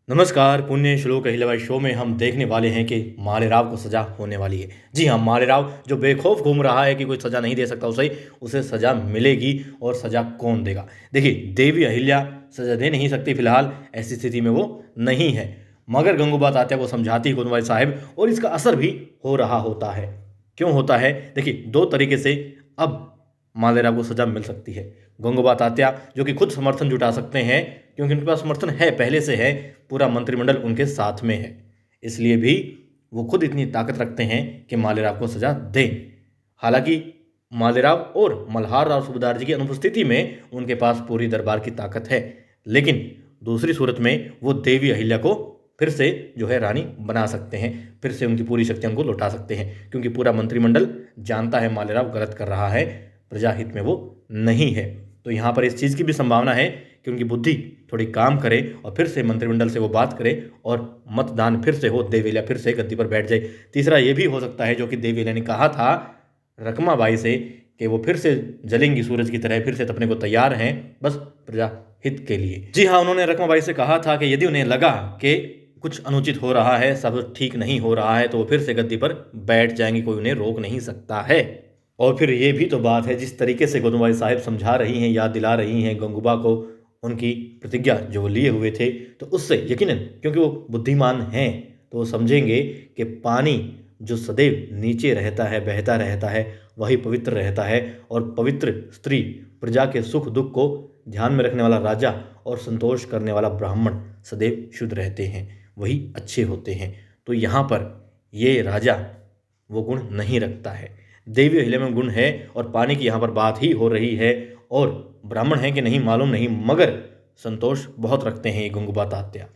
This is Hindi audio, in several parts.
नमस्कार। पुण्य श्लोक अहिल्याबाई शो में हम देखने वाले हैं कि मालेराव को सजा होने वाली है। जी हाँ, मालेराव जो बेखौफ घूम रहा है कि कोई सजा नहीं दे सकता उसे सजा मिलेगी। और सजा कौन देगा? देखिए, देवी अहिल्या सजा दे नहीं सकती फिलहाल, ऐसी स्थिति में वो नहीं है, मगर गंगूबाई तात्या को समझाती गोदवाई साहब और इसका असर भी हो रहा होता है। क्यों होता है? देखिए, दो तरीके से अब मालेराव को सजा मिल सकती है। गंगूबाई तात्या जो कि खुद समर्थन जुटा सकते हैं, क्योंकि उनके पास समर्थन है, पहले से है, पूरा मंत्रिमंडल उनके साथ में है, इसलिए भी वो खुद इतनी ताकत रखते हैं कि मालेराव को सजा दें। हालांकि मालेराव और मल्हार राव सूबेदार जी की अनुपस्थिति में उनके पास पूरी दरबार की ताकत है, लेकिन दूसरी सूरत में वो देवी अहिल्या को फिर से जो है रानी बना सकते हैं, फिर से उनकी पूरी शक्तियां उनको लौटा सकते हैं, क्योंकि पूरा मंत्रिमंडल जानता है मालेराव गलत कर रहा है, प्रजाहित में वो नहीं है। तो यहाँ पर इस चीज़ की भी संभावना है कि उनकी बुद्धि थोड़ी काम करे और फिर से मंत्रिमंडल से वो बात करे और मतदान फिर से हो, देवी अहिल्या फिर से गद्दी पर बैठ जाए। तीसरा ये भी हो सकता है जो कि देवी अहिल्या ने कहा था रकमाबाई से कि वो फिर से जलेंगी सूरज की तरह, फिर से तपने को तैयार हैं, बस प्रजा हित के लिए। जी हाँ, उन्होंने रकमाबाई से कहा था कि यदि उन्हें लगा कि कुछ अनुचित हो रहा है, सब ठीक नहीं हो रहा है, तो वो फिर से गद्दी पर बैठ जाएंगी, कोई उन्हें रोक नहीं सकता है। और फिर ये भी तो बात है, जिस तरीके से गोदवाई साहब समझा रही हैं, याद दिला रही हैं गंगूबा को उनकी प्रतिज्ञा जो वो लिए हुए थे, तो उससे यकीनन, क्योंकि वो बुद्धिमान हैं, तो वो समझेंगे कि पानी जो सदैव नीचे रहता है, बहता रहता है, वही पवित्र रहता है। और पवित्र स्त्री, प्रजा के सुख दुख को ध्यान में रखने वाला राजा और संतोष करने वाला ब्राह्मण सदैव शुद्ध रहते हैं, वही अच्छे होते हैं। तो यहाँ पर ये राजा वो गुण नहीं रखता है, देवी अहिल्या में गुण है, और पानी की यहाँ पर बात ही हो रही है। और ब्राह्मण है कि नहीं मालूम नहीं, मगर संतोष बहुत रखते हैं ये गंगूबाई तात्या।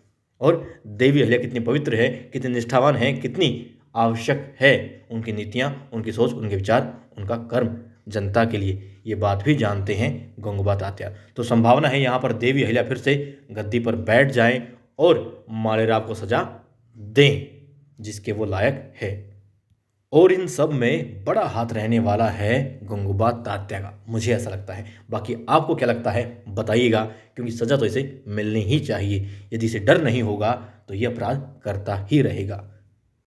और देवी अहिल्या कितनी पवित्र है, कितनी निष्ठावान है, कितनी आवश्यक है उनकी नीतियाँ, उनकी सोच, उनके विचार, उनका कर्म जनता के लिए, ये बात भी जानते हैं गंगूबाई तात्या। तो संभावना है यहाँ पर देवी अहिल्या फिर से गद्दी पर बैठ जाएं और मालेराव को सजा दें जिसके वो लायक है। और इन सब में बड़ा हाथ रहने वाला है गंगूबाई तात्या का, मुझे ऐसा लगता है। बाकी आपको क्या लगता है बताइएगा, क्योंकि सज़ा तो इसे मिलनी ही चाहिए। यदि इसे डर नहीं होगा तो ये अपराध करता ही रहेगा।